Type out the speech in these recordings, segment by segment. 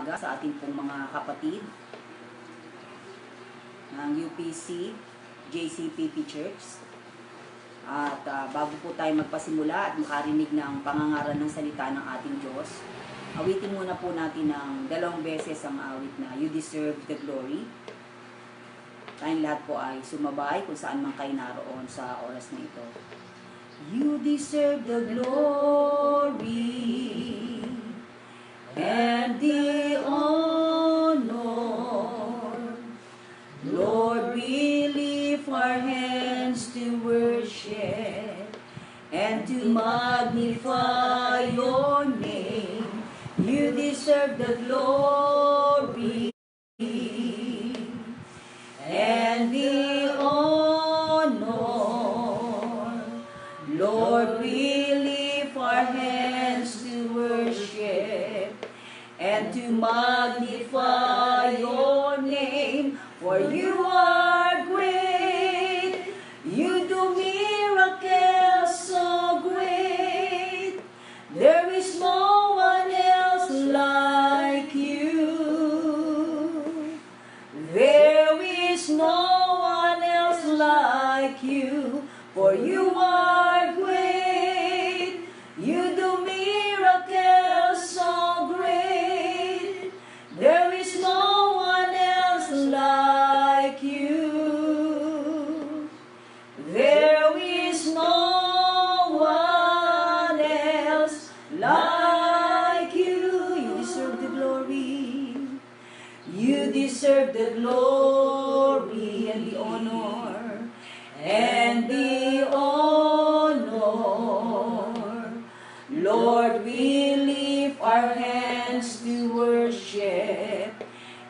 umaga sa ating pong mga kapatid ng UPC JCPP Church. At bago po tayo magpasimula at makarinig ng pangangaral ng salita ng ating Diyos, awitin muna po natin ng 2 beses ang awit na You Deserve the Glory. Tayong lahat po ay sumabay kung saan man kayo naroon sa oras na ito. You deserve the glory and the honor. Lord, we lift our hands to worship and to magnify your name. You deserve the glory and the honor. Lord, we lift our hands to worship and to magnify your name. For you are great, you do miracles so great. There is no one else like you. There is no one else like you. For you are great, you do miracles so great. There is no one else like you. There is no one else like you. You deserve the glory. You deserve the glory and the honor. And the honor. Lord, we lift our hands to worship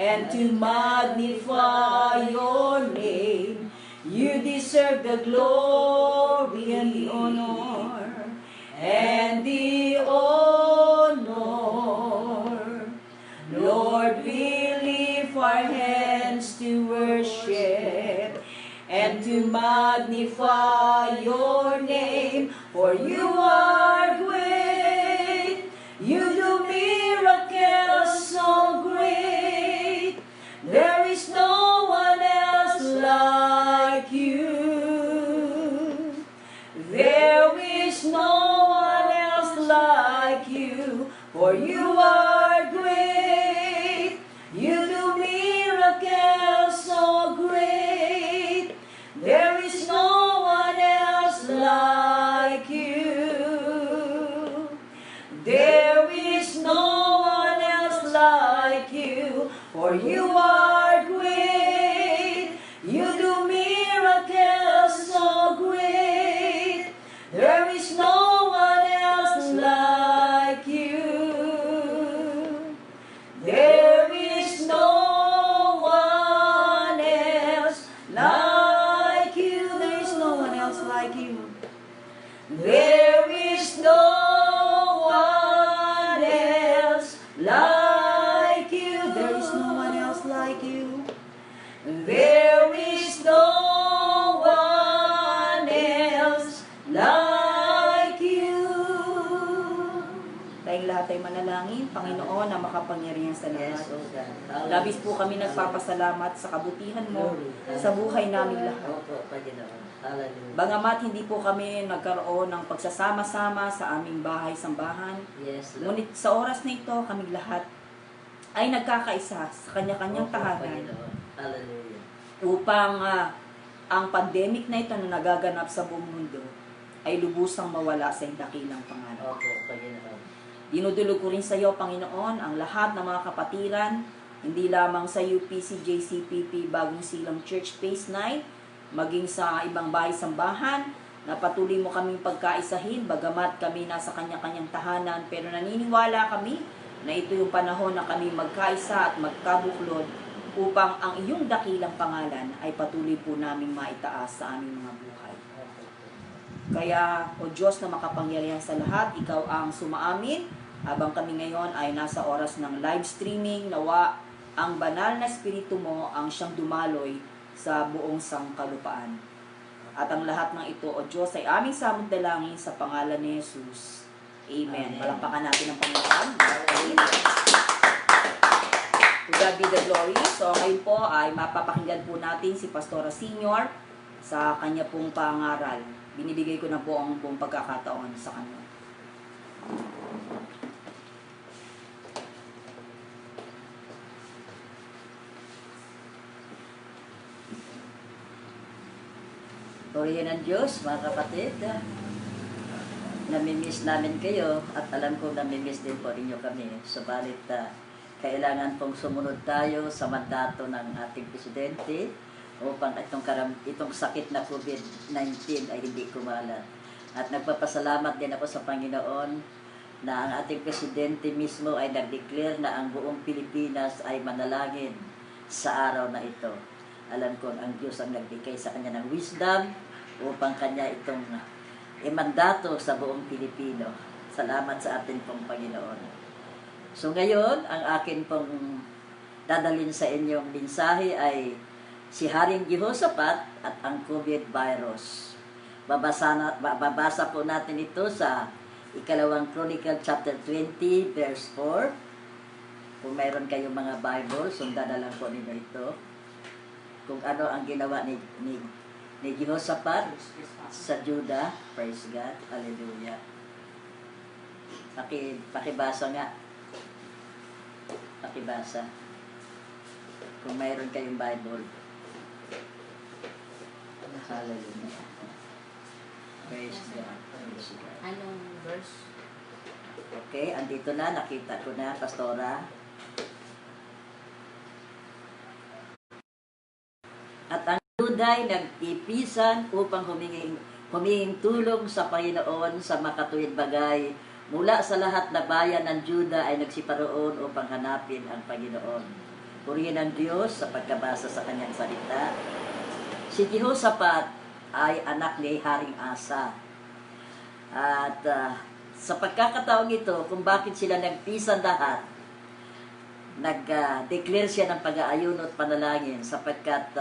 and to magnify your name. You deserve the glory and the honor. And the honor. Lord, we lift our hands to worship and to magnify your name. For you are great, you do miracles so great. There is no one else like you. There is no one else like you. For you are great, you do miracles so great. There is no one else like you. There is no one else like you. For you are great, you do miracles so great. There is no one else like you. There is no one else like you. There is no one else like you. There is no one else like you. There is no one else like you. There is no one else like you. Tayong lahat ay manalangin, Panginoon na makapangyarihan sa lahat. Labis po kami nagpapasalamat sa kabutihan mo sa buhay namin lahat. Bagamat hindi po kami nagkaroon ng pagsasama-sama sa aming bahay-sambahan, ngunit sa oras na ito, kaming lahat ay nagkakaisa sa kanya-kanyang tahanan upang ang pandemic na ito na nagaganap sa buong mundo ay lubusang mawala sa dakilang pangalan. Dinudulog ko rin sa iyo, Panginoon, ang lahat ng mga kapatiran, hindi lamang sa UPC JCPP Bagong Silang Church Phase 9, maging sa ibang bahay-sambahan, na patuloy mo kaming pagkaisahin, bagamat kami nasa kanya-kanyang tahanan, pero naniniwala kami na ito yung panahon na kami magkaisa at magkabuklod upang ang iyong dakilang pangalan ay patuloy po naming maitaas sa aming mga buhay. Kaya, O Diyos na makapangyarihan sa lahat, ikaw ang sumaamin, habang kami ngayon ay nasa oras ng live streaming, nawa ang banal na Espiritu mo ang siyang dumaloy sa buong sangkalupaan. At ang lahat ng ito, O Diyos, ay aming samudalangin sa pangalan ni Jesus. Amen. Palakpakan natin ang Panginoon. Amen. God be the glory. So ngayon po ay mapapakinggan po natin si Pastora Senior sa kanya pong pangaral. Binibigay ko na po ang buong pagkakataon sa kanya. Purihin ng Diyos, mga kapatid. Namimiss namin kayo at alam ko namimiss din po ninyo kami. Subalit, kailangan pong sumunod tayo sa mandato ng ating presidente upang itong sakit na COVID-19 ay hindi kumalat. At nagpapasalamat din ako sa Panginoon na ang ating presidente mismo ay nag-declare na ang buong Pilipinas ay manalangin sa araw na ito. Alam ko ang Diyos ang nagbigay sa kanya ng wisdom upang kanya itong imandato sa buong Pilipino. Salamat sa atin pong Panginoon. So ngayon, ang akin pong dadalhin sa inyong mensahe ay si Haring Jehoshaphat at ang COVID virus. Babasa po natin ito sa Ikalawang Chronicle chapter 20 verse 4. Kung mayroon kayong mga Bible, sundan na lang po ninyo ito. Kung ano ang ginawa ni Jehoshaphat sa Judah. Praise God. Hallelujah. Pakibasa nga. Pakibasa. Kung mayroon kayong Bible. Hallelujah. Praise God. Praise God. Anong verse? Okay, andito na. Nakita ko na, Pastora. At ang Judah ay nag-ipisan upang huminging tulong sa Panginoon sa makatuwid bagay. Mula sa lahat na bayan ng Judah ay nagsiparoon upang hanapin ang Panginoon. Purihin ang Diyos sa pagkabasa sa kanyang salita. Si Jehoshaphat ay anak ni Haring Asa. At sa pagkakataong ito, kung bakit sila nagpisan lahat, nag-declare siya ng pag-aayon at panalangin sapagkat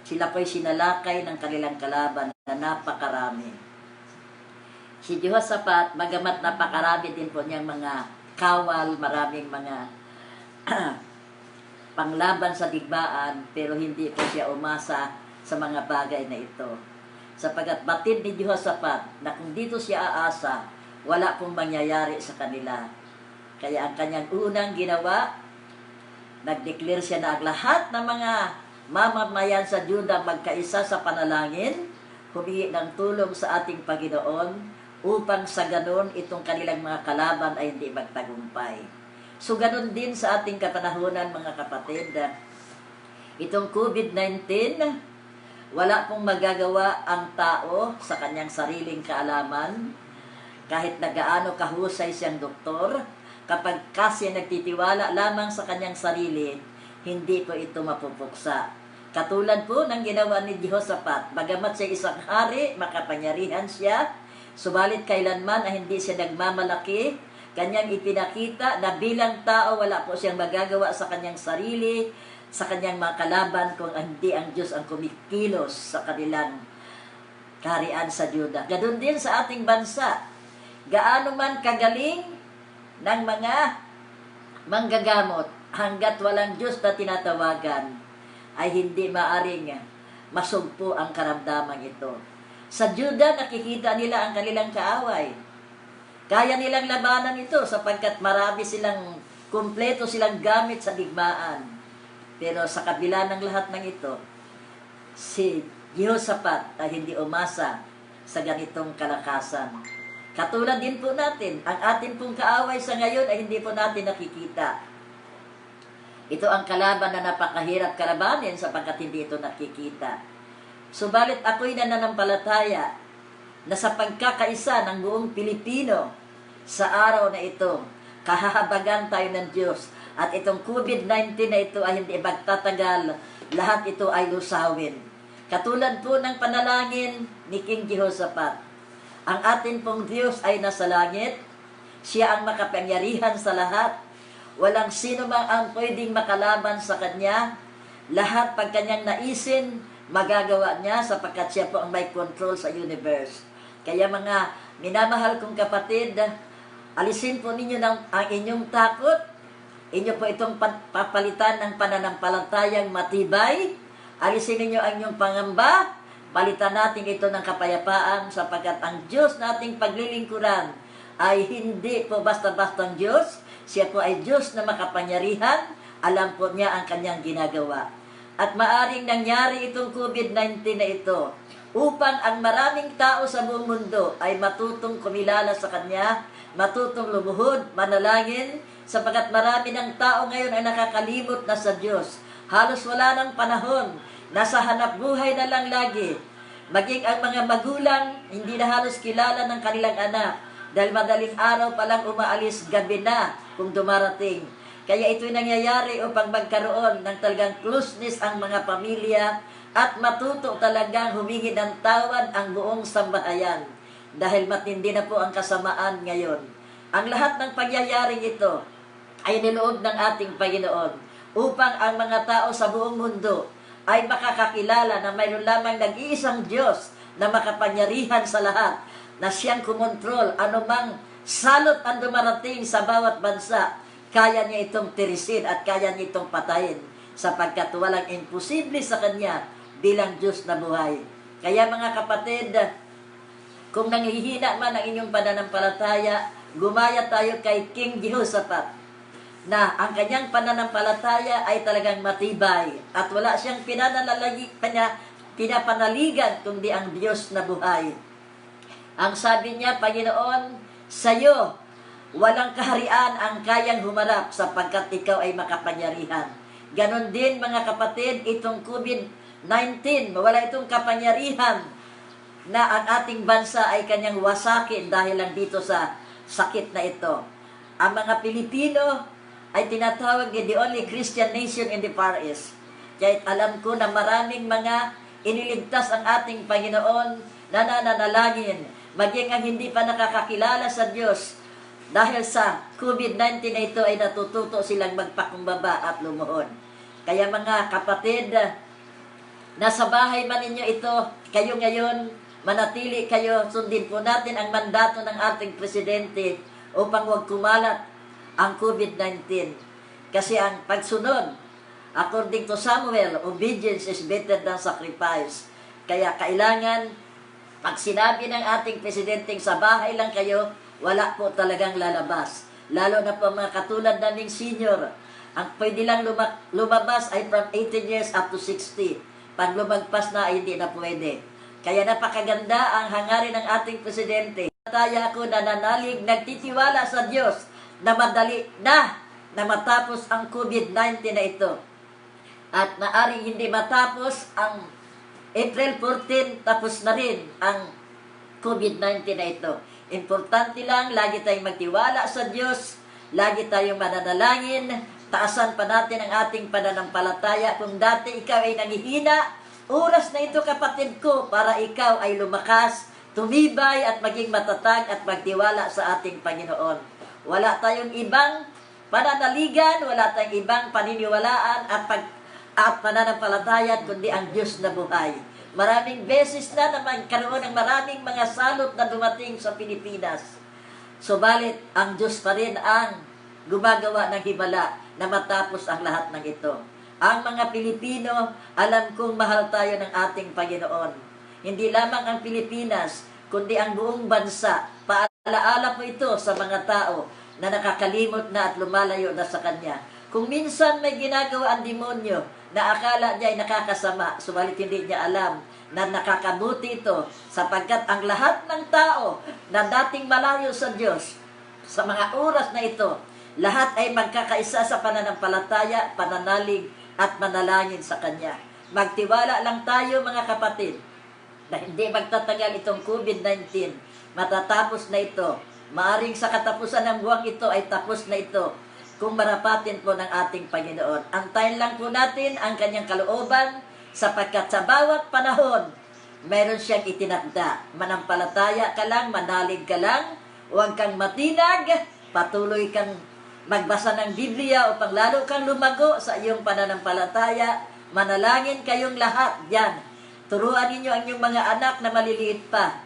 sila po'y sinalakay ng kanilang kalaban na napakarami. Si Jehoshaphat, magamat napakarami din po niyang mga kawal, maraming mga panglaban sa digmaan, pero hindi po siya umasa sa mga bagay na ito. Sapagkat batid ni Jehoshaphat na kung dito siya aasa, wala pong mangyayari sa kanila. Kaya ang kanyang unang ginawa, nag-declare siya na ang lahat ng mga mamamayan sa Judah magkaisa sa panalangin, humingi ng tulong sa ating Panginoon upang sa ganon itong kanilang mga kalaban ay hindi magtagumpay. So ganon din sa ating kapanahunan, mga kapatid, itong COVID-19, wala pong magagawa ang tao sa kanyang sariling kaalaman, kahit na gaano kahusay siyang doktor, kapag kasi nagtitiwala lamang sa kanyang sarili, hindi po ito mapupuksa. Katulad po ng ginawa ni Jehoshaphat, bagamat siya isang hari, makapangyarihan siya, subalit kailanman ay hindi siya nagmamalaki, kanyang ipinakita na bilang tao wala po siyang magagawa sa kanyang sarili, sa kanyang mga kalaban kung hindi ang Diyos ang kumikilos sa kanilang kaharian sa Judah. Ganoon din sa ating bansa, gaano man kagaling ng mga manggagamot, hanggat walang Diyos na tinatawagan, ay hindi maaring masugpo ang karamdaman ito. Sa Judah, nakikita nila ang kanilang kaaway. Kaya nilang labanan ito sapagkat marami silang, kumpleto silang gamit sa digmaan. Pero sa kabila ng lahat ng ito, si Jehoshaphat ay hindi umasa sa ganitong kalakasan. Katulad din po natin, ang ating pong kaaway sa ngayon ay hindi po natin nakikita. Ito ang kalaban na napakahirap kalabanin sapagkat hindi ito nakikita. Subalit ako'y nananampalataya na sa pagkakaisa ng buong Pilipino sa araw na ito, kahahabagan tayo ng Diyos. At itong COVID-19 na ito ay hindi magtatagal, lahat ito ay lusawin. Katulad po ng panalangin ni King Jehoshaphat, ang atin pong Diyos ay nasa langit, siya ang makapangyarihan sa lahat, walang sino mang ang pwedeng makalaban sa Kanya, lahat pag Kanyang naisin, magagawa niya sapagkat siya po ang may control sa universe. Kaya mga minamahal kong kapatid, alisin po ninyo ang inyong takot Inyo po itong papalitan ng pananampalatayang matibay. Alisin ninyo ang inyong pangamba. Palitan natin ito ng kapayapaan sapagkat ang Diyos nating paglilingkuran ay hindi po basta-bastang Diyos. Siya po ay Diyos na makapangyarihan. Alam po niya ang kanyang ginagawa. At maaring nangyari itong COVID-19 na ito upang ang maraming tao sa buong mundo ay matutong kumilala sa Kanya, matutong lumuhod, manalangin, sapagkat marami ng tao ngayon ay nakakalimot na sa Diyos. Halos wala ng panahon, nasa hanap buhay na lang lagi. Maging ang mga magulang, hindi na halos kilala ng kanilang anak, dahil madaling araw pa lang umaalis, gabi na kung dumarating. Kaya ito'y nangyayari upang magkaroon ng talagang closeness ang mga pamilya at matuto talagang humingi ng tawad ang buong sambahayan. Dahil matindi na po ang kasamaan ngayon. Ang lahat ng pangyayaring ito ay niloob ng ating Panginoon upang ang mga tao sa buong mundo ay makakakilala na mayroon lamang nag-iisang Diyos na makapangyarihan sa lahat, na siyang kumontrol anumang salot ang dumarating sa bawat bansa. Kaya niya itong tirisin at kaya niya itong patayin sapagkat walang imposible sa Kanya bilang Diyos na buhay. Kaya mga kapatid, kung nanghihina man ang inyong pananampalataya, gumaya tayo kay King Jehoshaphat na ang kanyang pananampalataya ay talagang matibay at wala siyang pinapanaligan kundi ang Diyos na buhay. Ang sabi niya, Panginoon, sa iyo walang kaharian ang kayang humarap sapagkat ikaw ay makapangyarihan. Ganon din mga kapatid, itong COVID-19, wala itong kapangyarihan na ang ating bansa ay kanyang wasakin dahil lang dito sa sakit na ito. Ang mga Pilipino ay tinatawag the only Christian nation in the Far East. Kaya alam ko na maraming mga iniligtas ang ating Panginoon na nananalangin, maging ang hindi pa nakakakilala sa Diyos. Dahil sa COVID-19 na ito ay natututo silang magpakumbaba at lumuhod. Kaya mga kapatid, nasa bahay man ninyo ito, kayo ngayon, manatili kayo, sundin po natin ang mandato ng ating Presidente upang huwag kumalat ang COVID-19. Kasi ang pagsunod, according to Samuel, obedience is better than sacrifice. Kaya kailangan, pag sinabi ng ating Presidente, sa bahay lang kayo, wala po talagang lalabas. Lalo na po mga katulad naming senior. Ang pwede lang lumabas ay from 18 years up to 60. Pag lumagpas na ay hindi na pwede. Kaya napakaganda ang hangarin ng ating Presidente. Taya ako nananalig, nagtitiwala sa Diyos na madali na matapos ang COVID-19 na ito. At maaring hindi matapos ang April 14, tapos na rin ang COVID-19 na ito. Importante lang, lagi tayong magtiwala sa Diyos, lagi tayong mananalangin, taasan pa natin ang ating pananampalataya. Kung dati ikaw ay nangihina, oras na ito kapatid ko para ikaw ay lumakas, tumibay at maging matatag at magtiwala sa ating Panginoon. Wala tayong ibang pananaligan, wala tayong ibang paniniwalaan at pananampalataya kundi ang Diyos na buhay. Maraming beses na magkaroon ng maraming mga salot na dumating sa Pilipinas. Subalit, ang Diyos pa rin ang gumagawa ng himala na matapos ang lahat ng ito. Ang mga Pilipino, alam kong mahal tayo ng ating Panginoon. Hindi lamang ang Pilipinas, kundi ang buong bansa. Paalaala po ito sa mga tao na nakakalimot na at lumalayo na sa Kanya. Kung minsan may ginagawa ang demonyo na akala niya ay nakakasama, subalit hindi niya alam na nakakabuti ito sapagkat ang lahat ng tao na dating malayo sa Diyos sa mga oras na ito, lahat ay magkakaisa sa pananampalataya, pananalig at manalangin sa Kanya. Magtiwala lang tayo mga kapatid na hindi magtatagal itong COVID-19. Matatapos na ito. Maaring sa katapusan ng buwang ito ay tapos na ito kung marapatin po ng ating Panginoon. Antayin lang po natin ang Kanyang kalooban sapagkat sa bawat panahon, mayroon siyang itinakda. Manampalataya ka lang, manalig ka lang, huwag kang matinag, patuloy kang magbasa ng Biblia upang lalo kang lumago sa iyong pananampalataya. Manalangin kayong lahat yan. Turuan ninyo ang inyong mga anak na maliliit pa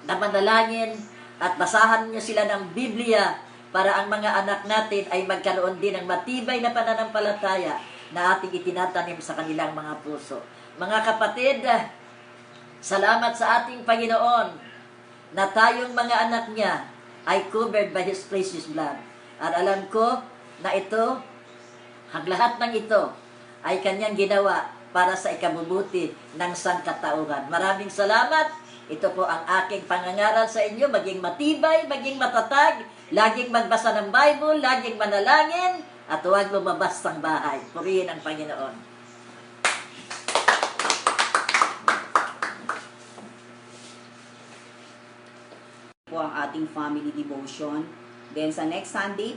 na manalangin at basahan niyo sila ng Biblia para ang mga anak natin ay magkaroon din ng matibay na pananampalataya na ating itinatanim sa kanilang mga puso. Mga kapatid, salamat sa ating Panginoon na tayong mga anak niya ay covered by His precious blood. At alam ko na ito, ang lahat ng ito ay kanyang ginawa para sa ikabubuti ng sangkatauhan. Maraming salamat. Ito po ang aking pangangaral sa inyo, maging matibay, maging matatag, laging magbasa ng Bible, laging manalangin, at huwag lumabas ng bahay. Purihin ang Panginoon. Po ang ating family devotion. Then sa next Sunday,